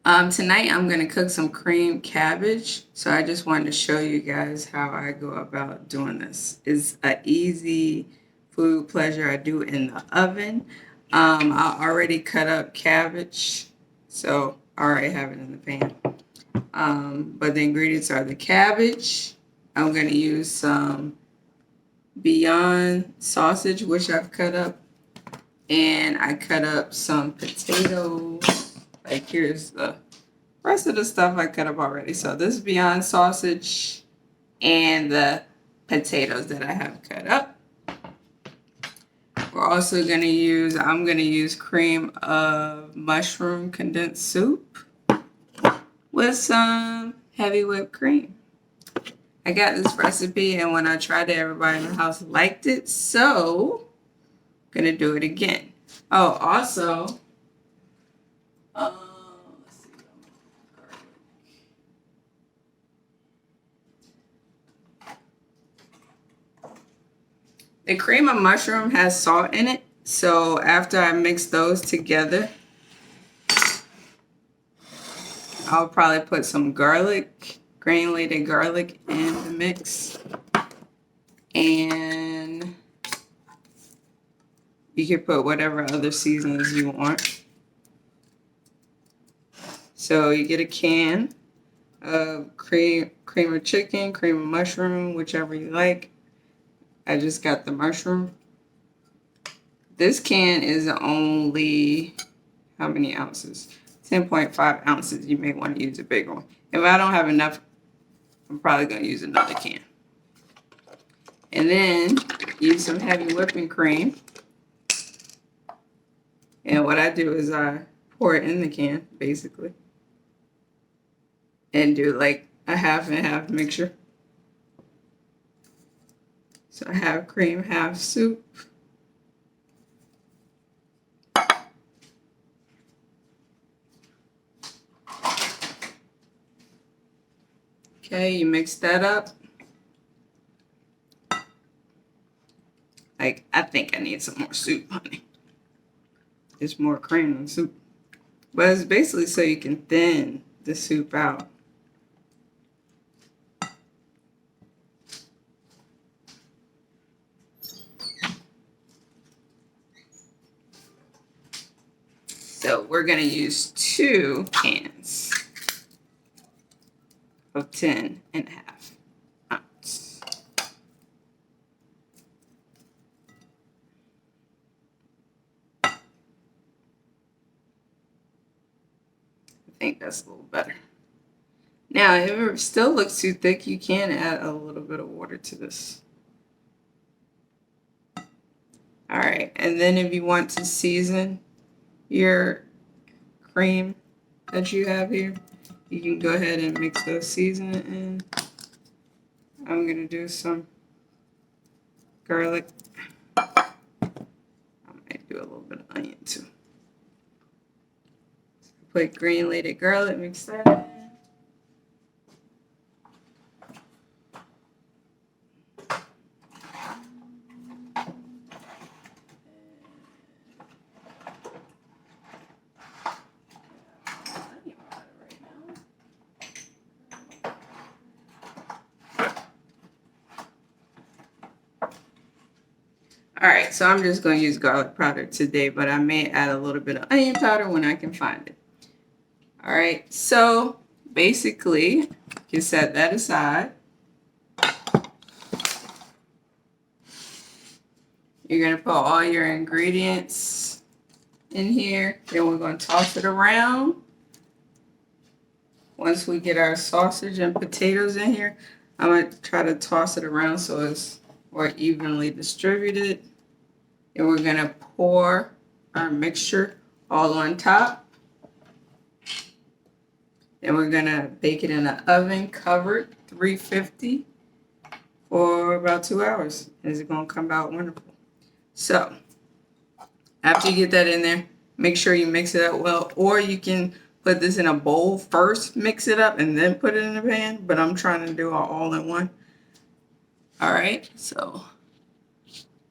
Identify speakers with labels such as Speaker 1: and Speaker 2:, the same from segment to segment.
Speaker 1: Tonight I'm going to cook some cream cabbage. So I just wanted to show you guys how I go about doing this. It's an easy food pleasure I do in the oven. I already cut up cabbage, so I already have it in the pan. But the ingredients are the cabbage. I'm going to use some Beyond sausage, which I've cut up, and I cut up some potatoes. Like here's the rest of the stuff I cut up already. So this is Beyond sausage and the potatoes that I have cut up. We're also going to I'm going to use cream of mushroom condensed soup with some heavy whipped cream. I got this recipe, and when I tried it, everybody in the house liked it, so I'm going to do it again. Oh, also, let's see. The cream of mushroom has salt in it, so after I mix those together, I'll probably put some garlic, granulated garlic in the mix. And you can put whatever other seasonings you want. So you get a can of cream of chicken, cream of mushroom, whichever you like. I just got the mushroom. This can is only, how many ounces? 10.5 ounces. You may want to use a bigger one. If I don't have enough, I'm probably going to use another can. And then use some heavy whipping cream. And what I do is I pour it in the can, basically. And do like a half and half mixture. So I have cream, half soup. Okay, you mix that up. Like, I think I need some more soup, honey. It's more cream than soup. But it's basically so you can thin the soup out. So we're going to use 2 cans of 10.5 ounce. I think that's a little better. Now, if it still looks too thick, you can add a little bit of water to this. All right, and then if you want to season your cream that you have here, you can go ahead and mix those seasoning in. I'm going to do some garlic. I might do a little bit of onion too. Put granulated garlic, mix that in. All right, so I'm just going to use garlic powder today, but I may add a little bit of onion powder when I can find it. All right, so basically, you set that aside. You're going to put all your ingredients in here. Then we're going to toss it around. Once we get our sausage and potatoes in here, I'm going to try to toss it around so it's more evenly distributed. And we're going to pour our mixture all on top. Then we're going to bake it in an oven covered 350 for about 2 hours. And it's going to come out wonderful. So after you get that in there, make sure you mix it up well, or you can put this in a bowl first, mix it up, and then put it in the pan. But I'm trying to do it all in one. All right, so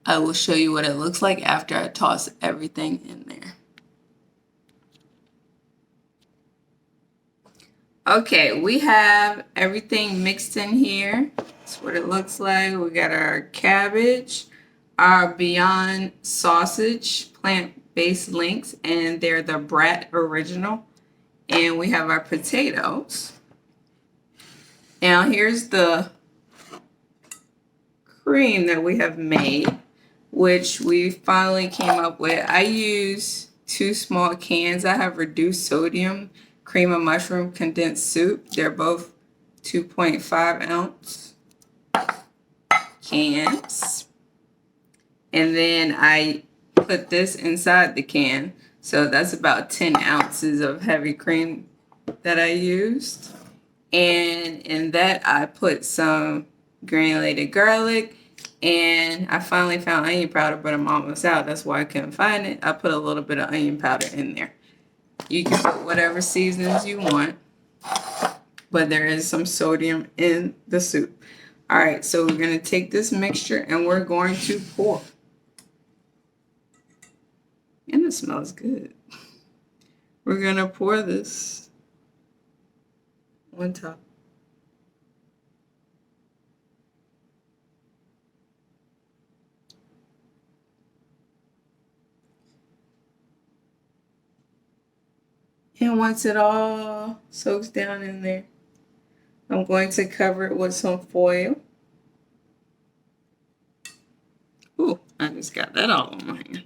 Speaker 1: I will show you what it looks like after I toss everything in there. Okay, we have everything mixed in here. That's what it looks like. We got our cabbage, our Beyond sausage, plant-based links, and they're the Brat original. And we have our potatoes. Now here's the cream that we have made, which we finally came up with. I use 2 small cans. I have reduced sodium cream of mushroom condensed soup. They're both 2.5 ounce cans. And then I put this inside the can. So that's about 10 ounces of heavy cream that I used. And in that I put some granulated garlic, and I finally found onion powder, but I'm almost out. That's why I couldn't find it. I put a little bit of onion powder in there. You can put whatever seasonings you want, but there is some sodium in the soup. All right, so we're going to take this mixture and we're going to pour. And it smells good. We're going to pour this on top. And once it all soaks down in there, I'm going to cover it with some foil. Ooh, I just got that all on my hand.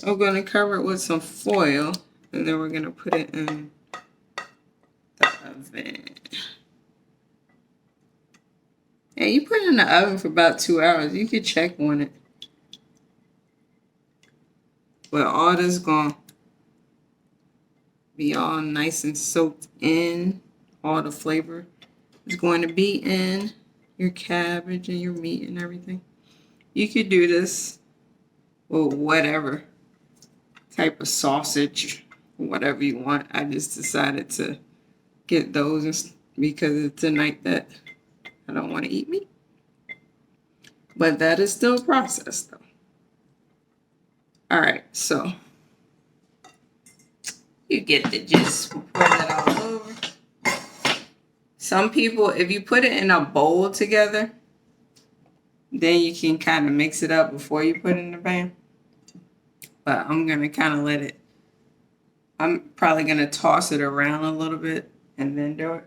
Speaker 1: I'm going to cover it with some foil, and then we're going to put it in the oven. And you put it in the oven for about 2 hours. You can check on it. But all this going to be all nice and soaked in. All the flavor is going to be in your cabbage and your meat and everything. You could do this with whatever type of sausage, whatever you want. I just decided to get those because it's a night that I don't want to eat meat. But that is still a process though. All right, so you get the gist. We'll pour that all over. Some people, if you put it in a bowl together, then you can kind of mix it up before you put it in the pan. But I'm going to kind of let it, I'm probably going to toss it around a little bit and then do it.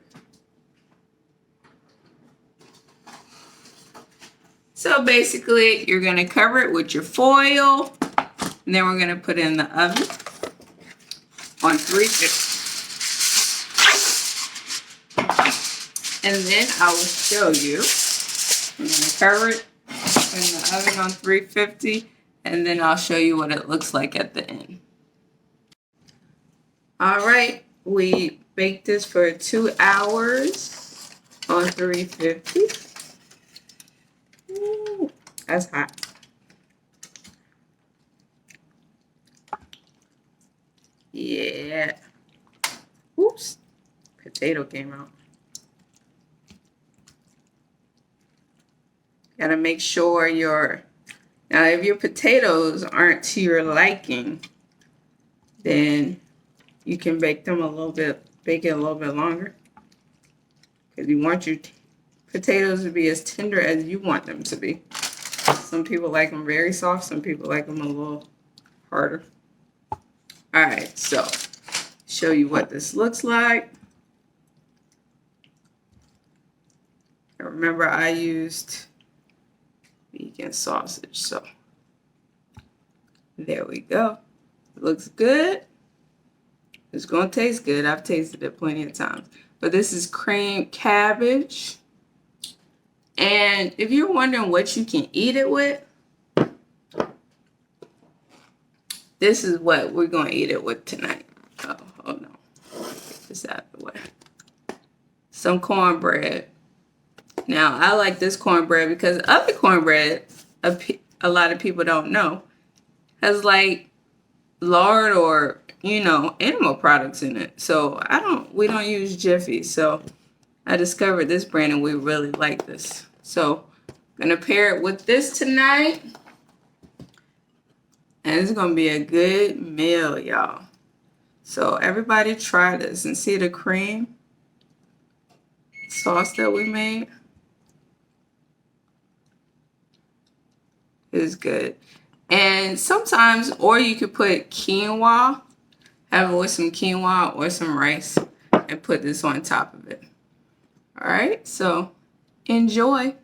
Speaker 1: So basically, you're going to cover it with your foil, and then we're going to put it in the oven on 350. And then I will show you. I'm going to cover it in the oven on 350, and then I'll show you what it looks like at the end. All right, we baked this for 2 hours on 350. Ooh, that's hot. Yeah. Oops, potato came out. Gotta make sure now if your potatoes aren't to your liking, then you can bake it a little bit longer. Because you want your potatoes to be as tender as you want them to be. Some people like them very soft, some people like them a little harder. All right, so show you what this looks like. Remember, I used vegan sausage, so there we go. It looks good. It's gonna taste good. I've tasted it plenty of times. But this is cream cabbage. And if you're wondering what you can eat it with, this is what we're gonna eat it with tonight. Oh no. Get this out of the way. Some cornbread. Now, I like this cornbread because other cornbread, a lot of people don't know, has like lard or, animal products in it. So we don't use Jiffy. So I discovered this brand and we really like this. So I'm going to pair it with this tonight. And it's going to be a good meal, y'all. So everybody try this and see the cream. sauce that we made is good. And sometimes, or you could put quinoa, have it with some quinoa or some rice, and put this on top of it. All right, so enjoy.